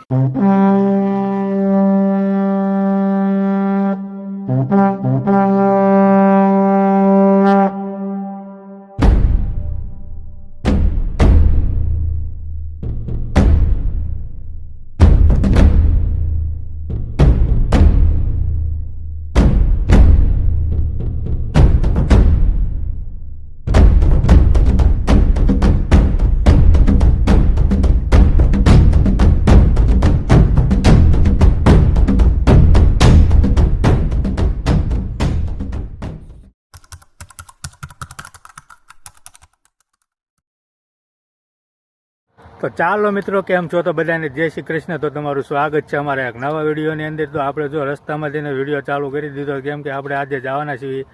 તો ચાલો મિત્રો, કેમ છો? તો બધાને જય શ્રી કૃષ્ણ. તો તમારું સ્વાગત છે અમારા એક નવા વિડીયોની અંદર. તો આપણે જો રસ્તામાં જઈને વિડીયો ચાલુ કરી દીધો, કેમ કે આપણે આજે જવાના છીએ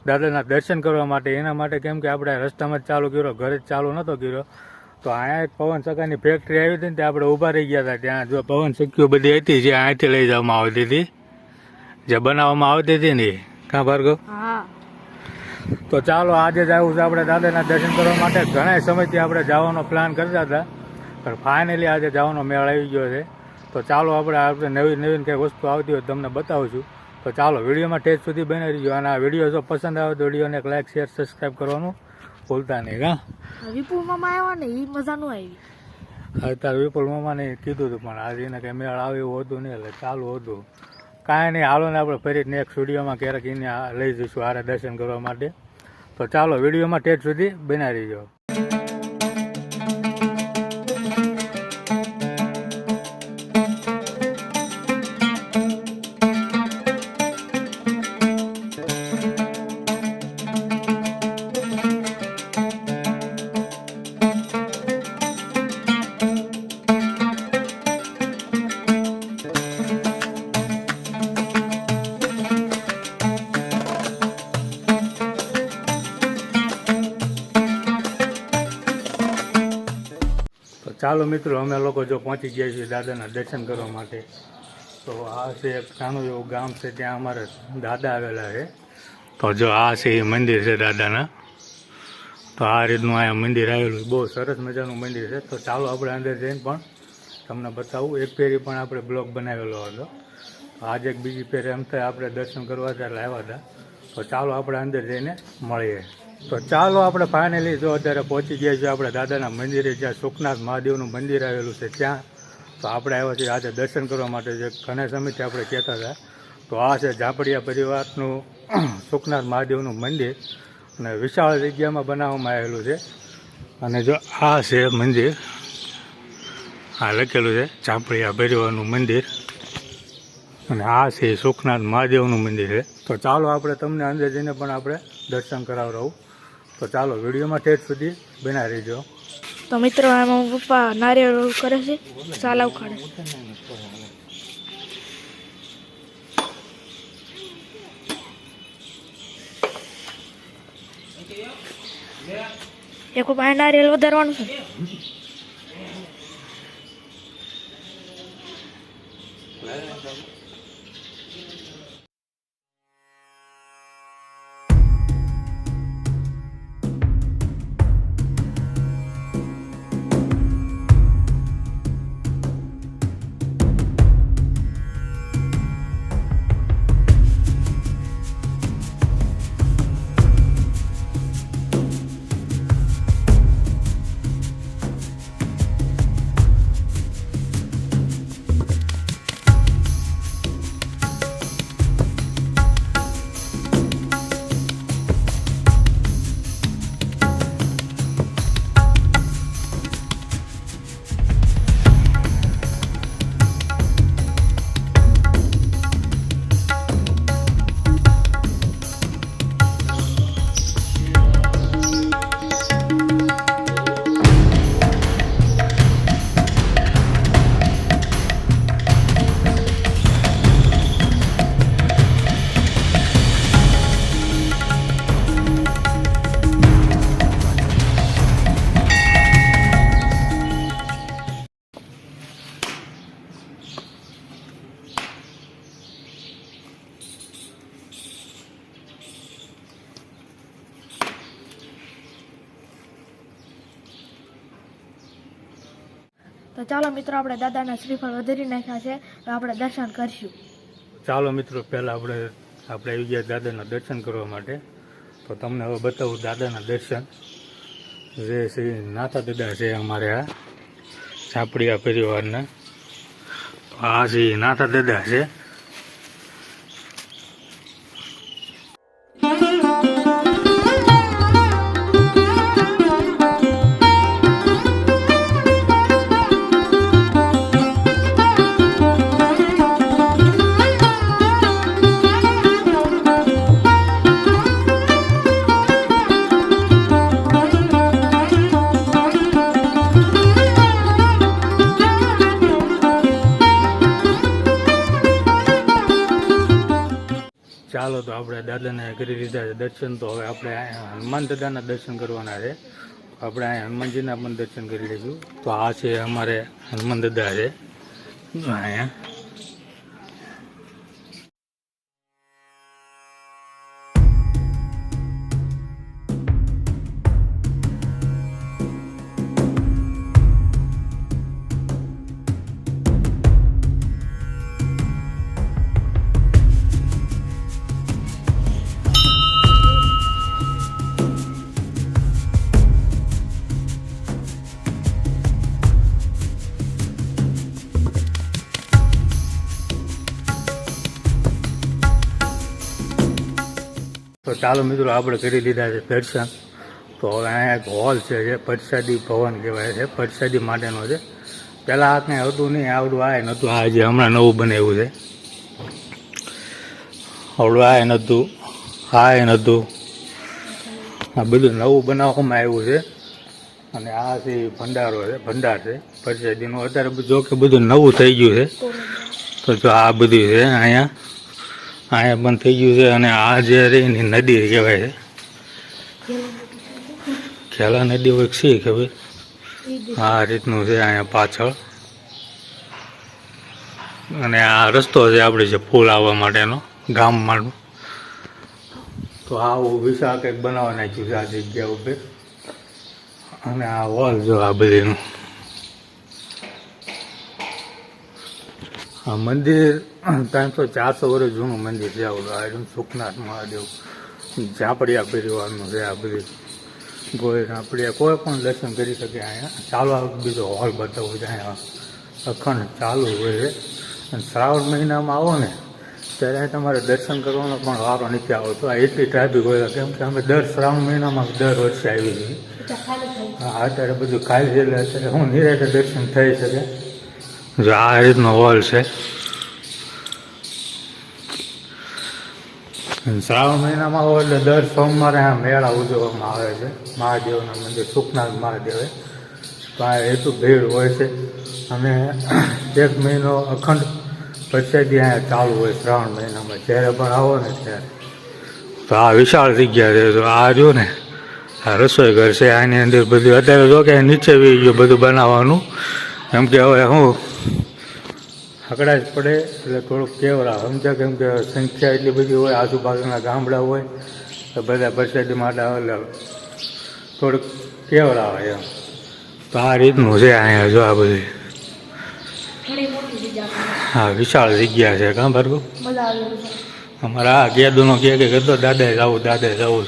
દાદાના દર્શન કરવા માટે. એના માટે કેમ કે આપણે રસ્તામાં જ ચાલુ કર્યો, ઘરે જ ચાલુ નહોતો કર્યો. તો અહીંયા એક પવન ચક્કાની ફેક્ટરી આવી હતી ને ત્યાં આપણે ઊભા રહી ગયા હતા. ત્યાં જો પવન ચક્કીઓ બધી હતી જે અહીંથી લઈ જવામાં આવતી હતી, જે બનાવવામાં આવતી હતી ને. કાં ભાર્ગવ? તો ચાલો આજે જ આવ્યું છે આપણે દાદાના દર્શન કરવા માટે. ઘણા સમયથી આપણે જવાનો પ્લાન કરતા હતા, પણ ફાઇનલી આજે જવાનો મેળ આવી ગયો છે. તો ચાલો આપણે નવીન કંઈક વસ્તુ આવતી હોય તમને બતાવું છું. તો ચાલો વિડીયોમાં ટેસ્ટ સુધી બની રહીજો. અને આ વિડીયો જો પસંદ આવે તો વિડીયોને એક લાઈક, શેર, સબસ્ક્રાઈબ કરવાનું ભૂલતા નહીં. હા, વિપુલ મામા આવ્યા ને એ મજા નું આવી. અત્યારે વિપુલ મામાને કીધું હતું, પણ આજે એને કંઈ મેળ આવે એવું હતું નહીં, એટલે ચાલુ હતું. કાંઈ નહીં, હાલો ને આપણે ફરી નેક્સ્ટ વિડીયોમાં ક્યારેક એને લઈ જઈશું હારે દર્શન કરવા માટે. તો ચાલો વિડીયોમાં ટેસ્ટ સુધી બના રહીજો. ચાલો મિત્રો, અમે લોકો જો પહોંચી ગયા છીએ દાદાના દર્શન કરવા માટે. તો આ છે એક નાનું એવું ગામ છે, ત્યાં અમારે દાદા આવેલા છે. તો જો આ છે એ મંદિર છે દાદાના. તો આ રીતનું અહીંયા મંદિર આવેલું, બહુ સરસ મજાનું મંદિર છે. તો ચાલો આપણે અંદર જઈને પણ તમને બતાવું. એક ફેરી પણ આપણે બ્લોગ બનાવેલો હતો. આજે એક બીજી ફેરી એમ થાય આપણે દર્શન કરવા હતા એટલે આવ્યા હતા. તો ચાલો આપણે અંદર જઈને મળીએ. તો ચાલો આપણે ફાઇનલી જો અત્યારે પહોંચી ગયા છીએ આપણે દાદાના મંદિરે, જ્યાં સુખનાથ મહાદેવનું મંદિર આવેલું છે ત્યાં. તો આપણે આવ્યા છીએ આજે દર્શન કરવા માટે, જે ઘણા સમયથી આપણે કહેતા હતા. તો આ છે ઝાપડિયા પરિવારનું સુખનાથ મહાદેવનું મંદિર, અને વિશાળ જગ્યામાં બનાવવામાં આવેલું છે. અને જો આ છે મંદિર, આ લખેલું છે ઝાપડિયા પરિવારનું મંદિર, અને આ છે સુખનાથ મહાદેવનું મંદિર છે. તો ચાલો આપણે તમને અંદર જઈને પણ આપણે દર્શન કરાવડાવું. તો ચાલો વિડીયોમાં ઠેઠ સુધી બના રહીજો. તો મિત્રો આમાં પપ્પા નારિયેળ કરે છે, સાલા ઉખાડે. એક પપ્પા નારિયેળ વધારવાનું છે. તો ચાલો મિત્રો આપણે દાદાના શ્રીફળ વધારી નાખ્યા છે તો આપણે દર્શન કરશું. ચાલો મિત્રો, પહેલાં આપણે આવી ગયા દાદાના દર્શન કરવા માટે. તો તમને હવે બતાવું દાદાના દર્શન. જે શ્રી નાથા દાદા છે અમારે આ સાપડિયા પરિવારના. તો આ શ્રી નાથા દાદા છે. ચાલો, તો આપણે દાદાને કરી લીધા છે દર્શન. તો હવે આપણે અહીંયા હનુમાન દાદાના દર્શન કરવાના છે. આપણે અહીંયા હનુમાનજીના પણ દર્શન કરી લઈશું. તો આ છે અમારે હનુમાન દાદા છે અહીંયા. તો ચાલો મિત્રો, આપણે કરી લીધા છે દર્શન. તો હવે અહીંયા એક હોલ છે જે પરસાદી ભવન કહેવાય છે, પરસાદી માટેનો છે. પહેલાં આ કંઈ હતું નહીં, આવડું આ નહોતું. આ જે હમણાં નવું બનાવ્યું છે, આવડું આ નહોતું, આ નહોતું. આ બધું નવું બનાવવામાં આવ્યું છે. અને આ છે ભંડારો છે, ભંડાર છે પરસાદીનું. અત્યારે જો કે બધું નવું થઈ ગયું છે. તો જો આ બધું છે અહીંયા બંધ થઈ ગયું છે. અને આ જે એની નદી કહેવાય છે, ખેલા નદી હોય છે કે ભાઈ, આ રીતનું છે અહીંયા પાછળ. અને આ રસ્તો છે આપણે જે પુલ આવવા માટેનો ગામમાં. તો આવું વિશાળ કંઈક બનાવવા નાખ્યું છે આ જગ્યા ઉપર. અને આ હોલ જો આ બધીનું. આ મંદિર 300-400 વર્ષ જૂનું મંદિર છે. આવડું સુખનાથ મહાદેવ ઝાપડિયા પરિવારનું છે. આ બધી ગોળ ઝાપડિયા કોઈ પણ દર્શન કરી શકે અહીંયા. ચાલો આ બીજો હોલ બતાવું છે. અહીંયા અખંડ ચાલુ હોય છે. અને શ્રાવણ મહિનામાં આવો ને ત્યારે તમારે દર્શન કરવાનો પણ વારો નથી આવતો. આ એટલી ટ્રાફિક હોય કેમ કે અમે દર શ્રાવણ મહિનામાં દર વર્ષે આવી છીએ. હા, અત્યારે બધું ખાલી છે એટલે અત્યારે હું નિરાતે દર્શન થઈ શકે. જો આ રીતનો હોલ છે. શ્રાવણ મહિનામાં હોય એટલે દર સોમવારે આ મેળા ઉજવવામાં આવે છે મહાદેવના મંદિર સુખનાથ મહાદેવે. તો આ એટલું ભીડ હોય છે. અને 1 મહિનો અખંડ પરસાદી અહીંયા ચાલુ હોય શ્રાવણ મહિનામાં. જ્યારે પણ આવો ને ત્યારે. તો આ વિશાળ જગ્યા છે. તો આ રહ્યું ને આ રસોઈ ઘર છે. આની અંદર બધું અત્યારે જો કે નીચે બી ગયું બધું બનાવવાનું. એમ કે હવે હું હકડાશ પડે એટલે થોડુંક કેવરા સમજ્યા. કેમ કે સંખ્યા એટલી બધી હોય, આજુબાજુના ગામડા હોય તો બધા પરસાદી માટે એટલે થોડુંક કેવરા હોય એમ. તો આ રીતનું છે અહીંયા. જો આ બધી હા વિશાળ જગ્યા છે. કાં ભાર્ગવ? અમારા આ ગેદુનો કે કહેતો દાદાએ જવું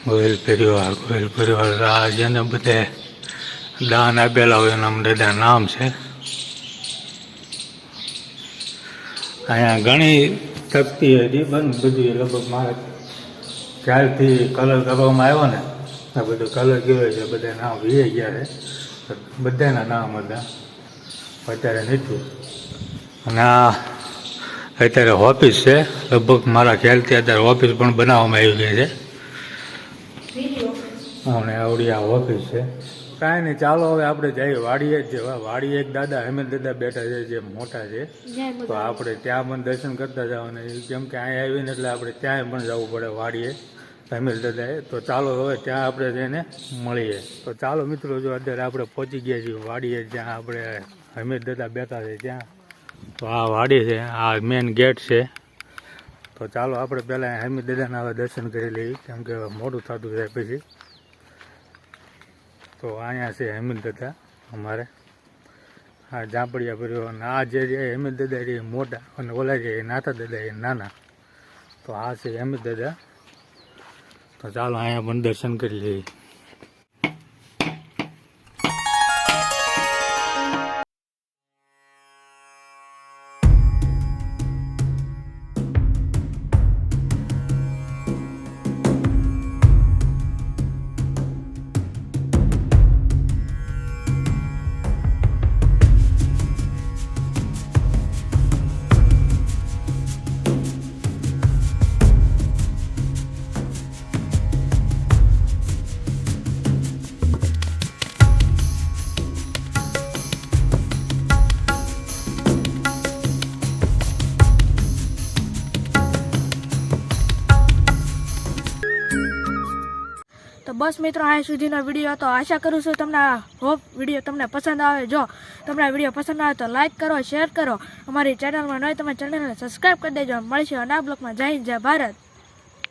ગોહિલ પરિવાર. આ જેને બધે દાન આપેલા હોય એના બધા નામ છે. અહીંયા ઘણી શક્તિ હતી પણ બધું લગભગ મારે ખ્યાલથી કલર કરવામાં આવ્યો ને આ બધું કલર કહેવાય છે. બધા નામ વી ગયા છે. બધાના નામ હતા અત્યારે નથી. અને આ અત્યારે ઓફિસ છે. લગભગ મારા ખ્યાલથી અત્યારે ઓફિસ પણ બનાવવામાં આવી ગઈ છે. અને આવડી આ ઓફિસ છે. કાંઈ નહીં, ચાલો હવે આપણે જઈએ વાડીએ જ જવા. વાડીએ એક દાદા હેમંત દાદા બેઠા છે જે મોટા છે. તો આપણે ત્યાં પણ દર્શન કરતા જવાના. કેમ કે અહીંયા આવીને એટલે આપણે ત્યાં પણ જવું પડે વાડીએ હેમંત દાદાએ. તો ચાલો હવે ત્યાં આપણે જઈને મળીએ. તો ચાલો મિત્રો, જો અત્યારે આપણે પહોંચી ગયા છીએ વાડીએ જ્યાં આપણે હેમંત દાદા બેઠા છે ત્યાં. તો આ વાડી છે, આ મેન ગેટ છે. તો ચાલો આપણે પહેલાં હેમંત દાદાના હવે દર્શન કરી લઈએ કેમ કે મોડું થતું જાય પછી. તો અહીંયા છે હેમિલ દાદા અમારે, હા ઝાંપડિયા ભર્યો, અને આ જે હેમિલ દાદા એ મોટા અને ઓલા જે નાતા દાદા એ નાના. તો આ છે હેમિલ દાદા. તો ચાલો અહીંયા પણ દર્શન કરી લઈએ. તો બસ મિત્રો, આ સુધીનો વિડીયો હતો. આશા કરું છું તમને હોપ વિડીયો તમને પસંદ આવે. જો તમને આ વિડીયો પસંદ આવે તો લાઈક કરો, શેર કરો. અમારી ચેનલમાં ન હોય તમે ચેનલને સબસ્ક્રાઈબ કરી દેજો. મળશે નવા બ્લોગમાં. જય હિન્દ, જય ભારત.